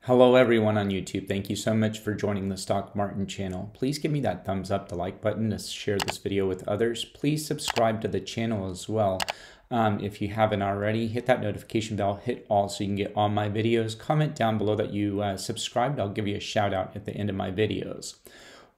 Hello everyone on YouTube. Thank you so much for joining the Stock Martin channel. Please give me that thumbs up, the like button to share this video with others. Please subscribe to the channel as well. If you haven't already, hit that notification bell, hit all so you can get all my videos. Comment down below that you subscribed. I'll give you a shout out at the end of my videos.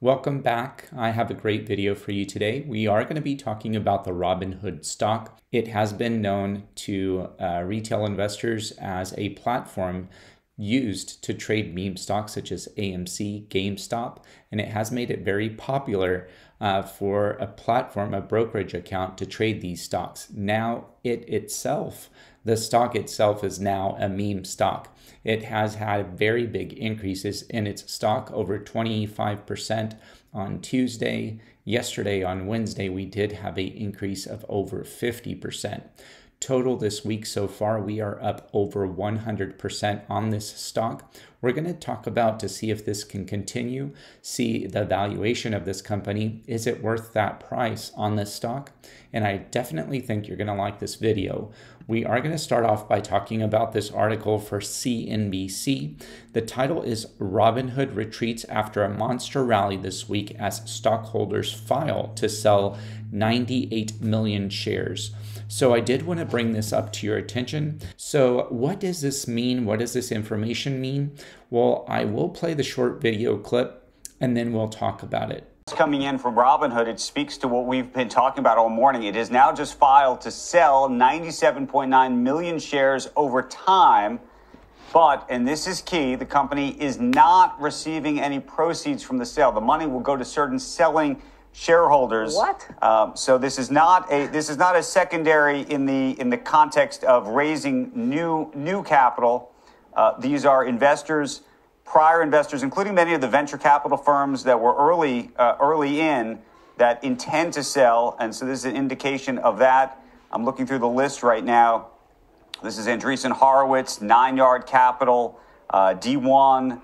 Welcome back. I have a great video for you today. We are going to be talking about the Robinhood stock. It has been known to retail investors as a platform used to trade meme stocks such as AMC, GameStop, and it has made it very popular for a platform, a brokerage account to trade these stocks. Now the stock itself is now a meme stock. It has had very big increases in its stock, over 25% on Tuesday. Yesterday on Wednesday, we did have an increase of over 50%. Total this week so far, we are up over 100% on this stock. We're going to talk about to see if this can continue, see the valuation of this company. Is it worth that price on this stock? And I definitely think you're going to like this video. We are going to start off by talking about this article for CNBC. The title is Robinhood Retreats After a Monster Rally This Week as Stockholders File to Sell 98 million shares. So I did want to bring this up to your attention. So what does this mean? What does this information mean? Well, I will play the short video clip and then we'll talk about it. Coming in from Robinhood, it speaks to what we've been talking about all morning. It is now just filed to sell 97.9 million shares over time. But, and this is key, the company is not receiving any proceeds from the sale. The money will go to certain selling shareholders. What? So this is not a secondary in the context of raising new capital. These are investors, prior investors, including many of the venture capital firms that were early in that intend to sell. And so this is an indication of that. I'm looking through the list right now. This is Andreessen Horowitz, 9 Yard Capital, D1.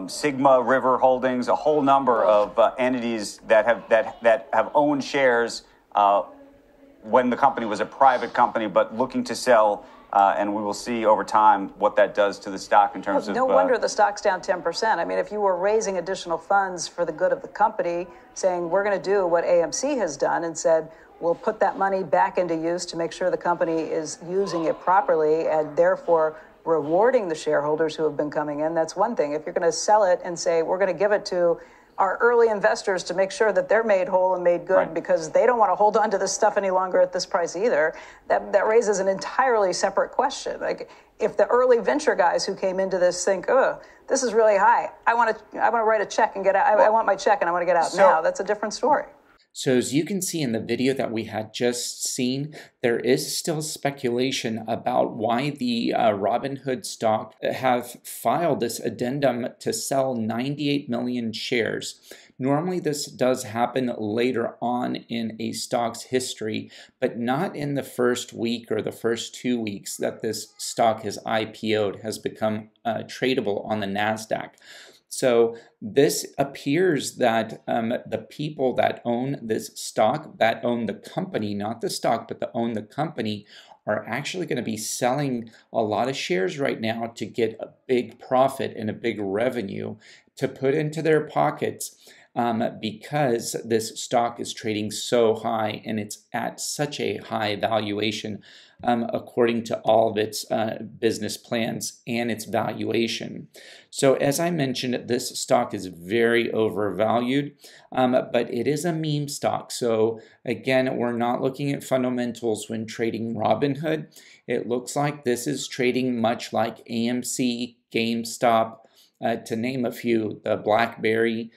Sigma River Holdings, a whole number of entities that have owned shares when the company was a private company, but looking to sell. And we will see over time what that does to the stock in terms of... No wonder the stock's down 10%. I mean, if you were raising additional funds for the good of the company, saying we're going to do what AMC has done and said, we'll put that money back into use to make sure the company is using it properly and therefore rewarding the shareholders who have been coming in, that's one thing. If you're going to sell it and say, we're going to give it to our early investors to make sure that they're made whole and made good, right, because they don't want to hold on to this stuff any longer at this price either, that raises an entirely separate question. Like, if the early venture guys who came into this think, oh, this is really high, I want to write a check and get out. I want my check and I want to get out now. That's a different story. So as you can see in the video that we had just seen, there is still speculation about why the Robinhood stock have filed this addendum to sell 98 million shares. Normally this does happen later on in a stock's history, but not in the first week or the first 2 weeks that this stock has IPO'd, has become tradable on the NASDAQ. So this appears that the people that own this stock, that own the company, not the stock, but that own the company, are actually going to be selling a lot of shares right now to get a big profit and a big revenue to put into their pockets because this stock is trading so high and it's at such a high valuation according to all of its business plans and its valuation. So as I mentioned, this stock is very overvalued, but it is a meme stock. So again, we're not looking at fundamentals when trading Robinhood. It looks like this is trading much like AMC, GameStop, to name a few, the BlackBerry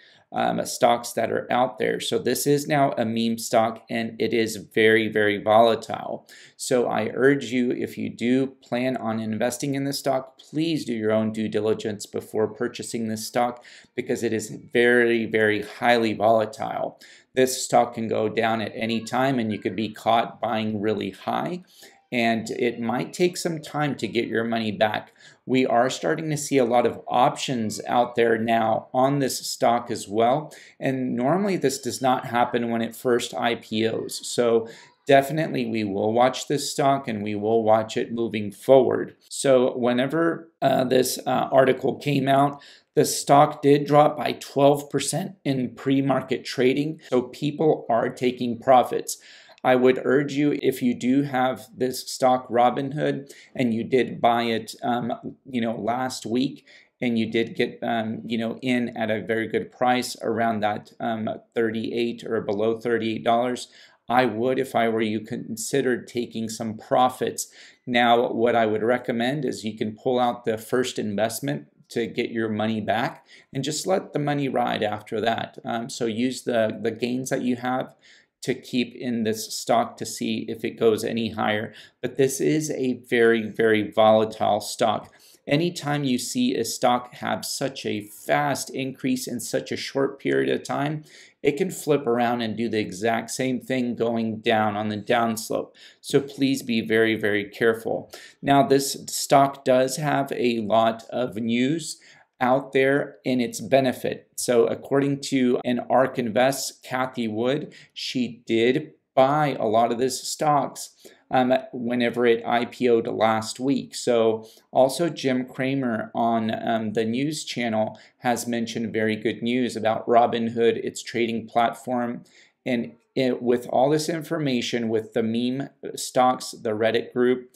stocks that are out there. So this is now a meme stock and it is very, very volatile. So I urge you, if you do plan on investing in this stock, please do your own due diligence before purchasing this stock because it is very, very highly volatile. This stock can go down at any time and you could be caught buying really high. And it might take some time to get your money back. We are starting to see a lot of options out there now on this stock as well. And normally this does not happen when it first IPOs. So definitely we will watch this stock and we will watch it moving forward. So whenever this article came out, the stock did drop by 12% in pre-market trading. So people are taking profits. I would urge you, if you do have this stock Robinhood and you did buy it, last week, and you did get, in at a very good price around that $38 or below $38, I would, if I were you, consider taking some profits. Now, what I would recommend is you can pull out the first investment to get your money back and just let the money ride after that. So use the gains that you have to keep in this stock to see if it goes any higher. But this is a very, very volatile stock. Anytime you see a stock have such a fast increase in such a short period of time, it can flip around and do the exact same thing going down on the downslope. So please be very, very careful. Now, this stock does have a lot of news out there in its benefit. So according to an ARK Invest, Cathie Wood, she did buy a lot of this stocks whenever it IPO'd last week. So also Jim Cramer on the news channel has mentioned very good news about Robinhood, its trading platform. And with all this information, with the meme stocks, the Reddit group,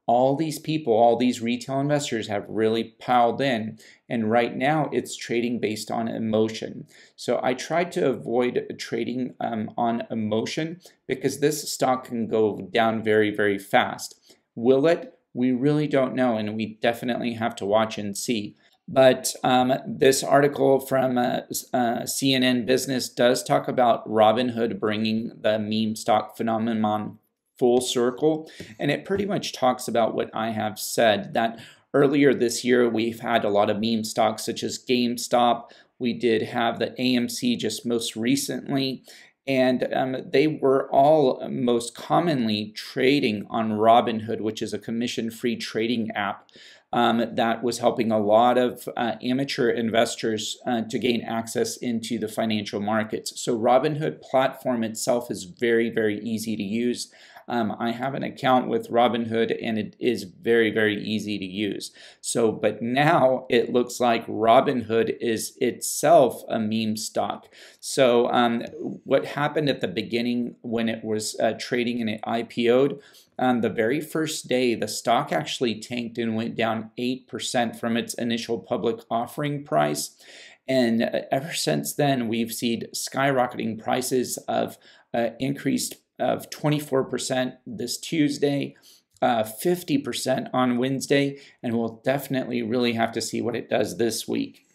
all these people, all these retail investors have really piled in, and right now it's trading based on emotion. So I tried to avoid trading on emotion because this stock can go down very, very fast. Will it? We really don't know, and we definitely have to watch and see. But this article from CNN Business does talk about Robinhood bringing the meme stock phenomenon full circle, and it pretty much talks about what I have said, that earlier this year we've had a lot of meme stocks such as GameStop. We did have the AMC just most recently, and they were all most commonly trading on Robinhood, which is a commission-free trading app that was helping a lot of amateur investors to gain access into the financial markets. So Robinhood platform itself is very, very easy to use. I have an account with Robinhood and it is very, very easy to use. So, but now it looks like Robinhood is itself a meme stock. So what happened at the beginning when it was trading and it IPO'd, the very first day, the stock actually tanked and went down 8% from its initial public offering price. And ever since then, we've seen skyrocketing prices of increased of 24% this Tuesday, 50% on Wednesday, and we'll definitely really have to see what it does this week.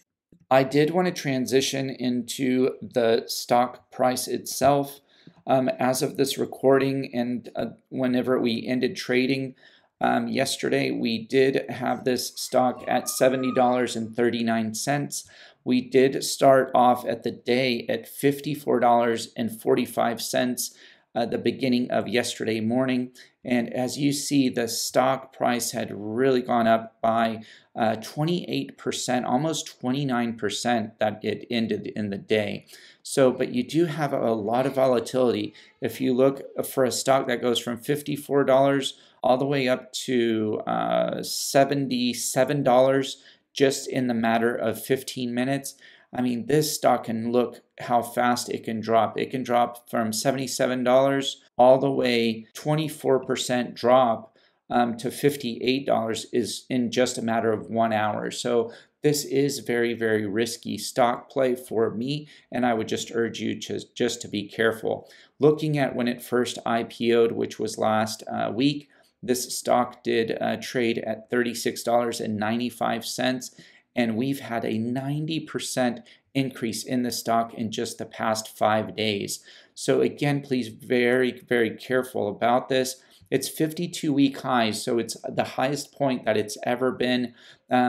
I did want to transition into the stock price itself. As of this recording and whenever we ended trading yesterday, we did have this stock at $70.39. We did start off at the day at $54.45. The beginning of yesterday morning, and as you see, the stock price had really gone up by 28%, almost 29% that it ended in the day. So, but you do have a lot of volatility. If you look for a stock that goes from $54 all the way up to $77 just in the matter of 15 minutes, I mean, this stock can look how fast it can drop. It can drop from $77 all the way 24% drop to $58 is in just a matter of 1 hour. So this is very, very risky stock play for me, and I would just urge you just to be careful. Looking at when it first IPO'd, which was last week, this stock did trade at $36.95. And we've had a 90% increase in the stock in just the past 5 days. So again, please very, very careful about this. It's 52-week highs, so it's the highest point that it's ever been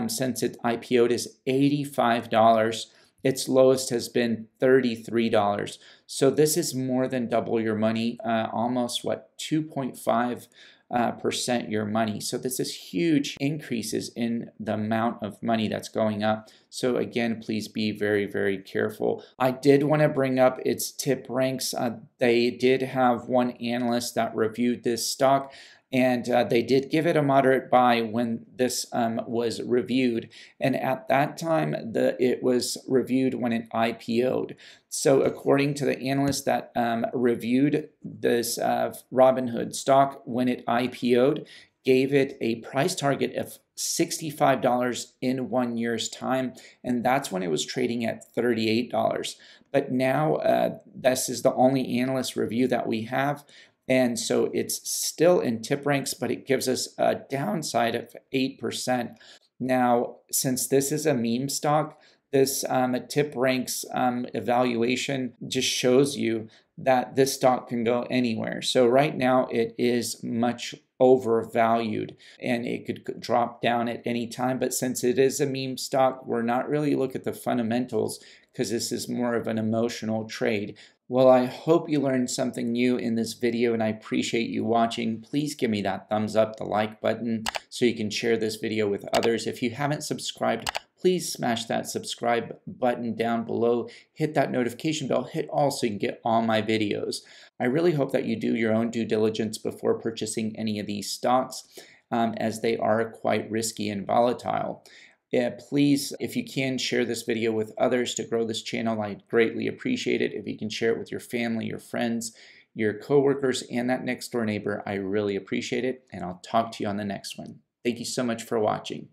since it IPO'd is $85. Its lowest has been $33. So this is more than double your money, almost what, 2.5 percent your money. So this is huge increases in the amount of money that's going up. So again, please be very, very careful. I did want to bring up its TipRanks. They did have one analyst that reviewed this stock, and they did give it a moderate buy when this was reviewed. And at that time, it was reviewed when it IPO'd. So according to the analyst that reviewed this Robinhood stock when it IPO'd, gave it a price target of $65 in 1 year's time, and that's when it was trading at $38. But now this is the only analyst review that we have, and so it's still in TipRanks, but it gives us a downside of 8%. Now, since this is a meme stock, this TipRanks evaluation just shows you that this stock can go anywhere. So right now it is much overvalued and it could drop down at any time. But since it is a meme stock, we're not really looking at the fundamentals because this is more of an emotional trade. Well, I hope you learned something new in this video and I appreciate you watching. Please give me that thumbs up, the like button, so you can share this video with others. If you haven't subscribed, please smash that subscribe button down below, hit that notification bell, hit all so you can get all my videos. I really hope that you do your own due diligence before purchasing any of these stocks, as they are quite risky and volatile. Please, if you can, share this video with others to grow this channel. I'd greatly appreciate it. If you can share it with your family, your friends, your coworkers, and that next door neighbor, I really appreciate it. And I'll talk to you on the next one. Thank you so much for watching.